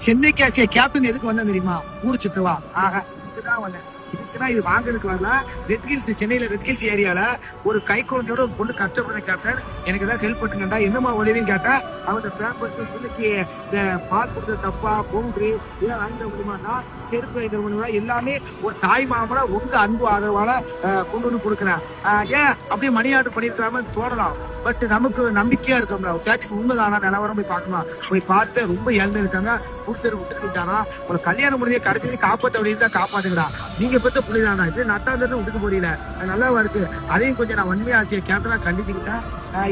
சென்னைக்கு ஆச்சு கேப்டன் எதுக்கு வந்தா தெரியுமா? ஊர் சுற்றுவா. ஆக இதுதான் வந்தேன். இதுக்குன்னா இது வாங்குறதுக்கு வரல. ரெட் ஹில்ஸ், சென்னையில ரெட் ஹில்ஸ் ஏரியால ஒரு கை குழந்தையோட ஒரு பொண்ணு கஷ்டப்படுற கேப்டன், எனக்கு ஏதாவது ஹெல்ப் பண்ணுங்கடா, என்னமா உதவின்னு கேட்டேன். அவங்க பேப்பர் சொல்லிக்கு இந்த பால் கொடுத்த தப்பா பவுண்டரி இதெல்லாம் வாங்கிட முடியுமானா, செருப்பு வைக்கிற முடியுமா, எல்லாமே ஒரு தாய் மாமனா உங்க அன்பு ஆதரவால கொண்டு வந்து கொடுக்குறேன். ஏன் அப்படியே மணி ஆர்டர் பண்ணிருக்காம தோணலாம். பட் நமக்கு நம்பிக்கையா இருக்கோம்ல, உண்மைதானா நிலவரம் போய் பார்க்கலாம். போய் பார்த்து ரொம்ப இழந்து இருக்காங்க. புடிச்சர் விட்டுட்டானா ஒரு கல்யாண முறையை கடைசி காப்பாற்ற அப்படின்னு தான் காப்பாத்துக்கிறா. நீங்க பெற்ற புள்ளிதானா இது நட்டாந்து விட்டுக்க போறீங்க, நல்லாவா இருக்கு. அதையும் கொஞ்சம் நான் வன்மையா ஆசையை கேப்டனா கண்டிச்சுக்கிட்டேன்.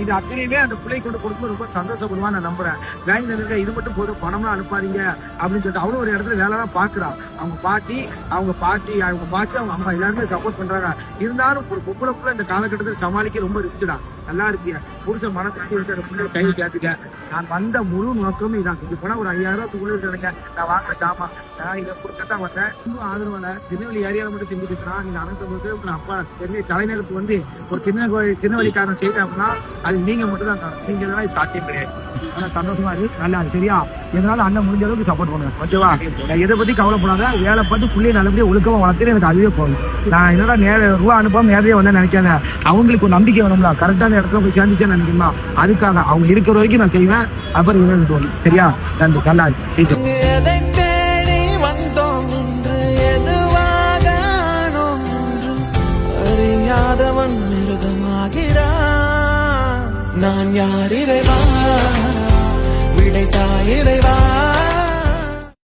இது அத்தனையுமே அந்த பிள்ளை கொண்டு கொடுக்கும்போது ரொம்ப சந்தோஷப்படுவா நான் நம்புறேன். பேங்க் இது மட்டும் போதும், பணம்லாம் அனுப்பாதீங்க அப்படின்னு சொல்லிட்டு அவளும் ஒரு இடத்துல வேலை தான் பாக்குறான். அவங்க பாட்டி அவங்க அம்மா எல்லாருமே சப்போர்ட் பண்றாங்க. இருந்தாலும் ஒரு பொம்பளை இந்த காலகட்டத்தில் சமாளிக்க ரொம்ப ரிஸ்க்குடா. நல்லா இருக்கியா புருஷன் மனசாட்சி இருக்கிற பிள்ளை கையை சேர்த்துக்க. நான் வந்த முழு நோக்கமே இதான். இங்க போனா ஒரு 5000 இருக்க நான் வாங்கின ஜாமா இதை கொடுக்கத்தான் வந்தேன். இன்னும் ஆதரவால திருநெல்வேலி ஏரியாவில் மட்டும் செஞ்சுட்டு இருக்கிறான். நீங்க 650 அப்பா சென்னை தலைநகரத்துக்கு வந்து ஒரு திருநெல்வேலிக்காரன் செய்த அப்படின்னா அது நீங்க மட்டும் தான் காணும். நீங்க இதெல்லாம் சாத்தியம் கிடையாது. ஆனா சந்தோஷமா இருக்கு, நல்லா இருக்கு. சரியா? இதனால அண்ணன் முடிஞ்ச அளவுக்கு சப்போர்ட் பண்ணுவேன். ஓகேவா? எதை பத்தி கவலைப்படாத, வேலை பார்த்து புள்ளியை நல்லபடியா ஒழுக்கமா வளர்த்து எனக்கு அதுவே போகும். நான் என்னடா ரூபா அனுப்பாம நேரடியாக வந்தா நினைக்காத. அவங்களுக்கு ஒரு நம்பிக்கை வேணும்ல, கரெக்டான இடத்துல போய் சேர்ந்துச்சேன்னு நினைக்கணும். அதுக்காக அவங்க இருக்கிற வரைக்கும் நான் செய்வேன். அப்புறம் இவங்க தோணும். சரியா? நன்றி. நல்லா இருக்கு. நான் யார் இறைவா, விடைத்தா இறைவா.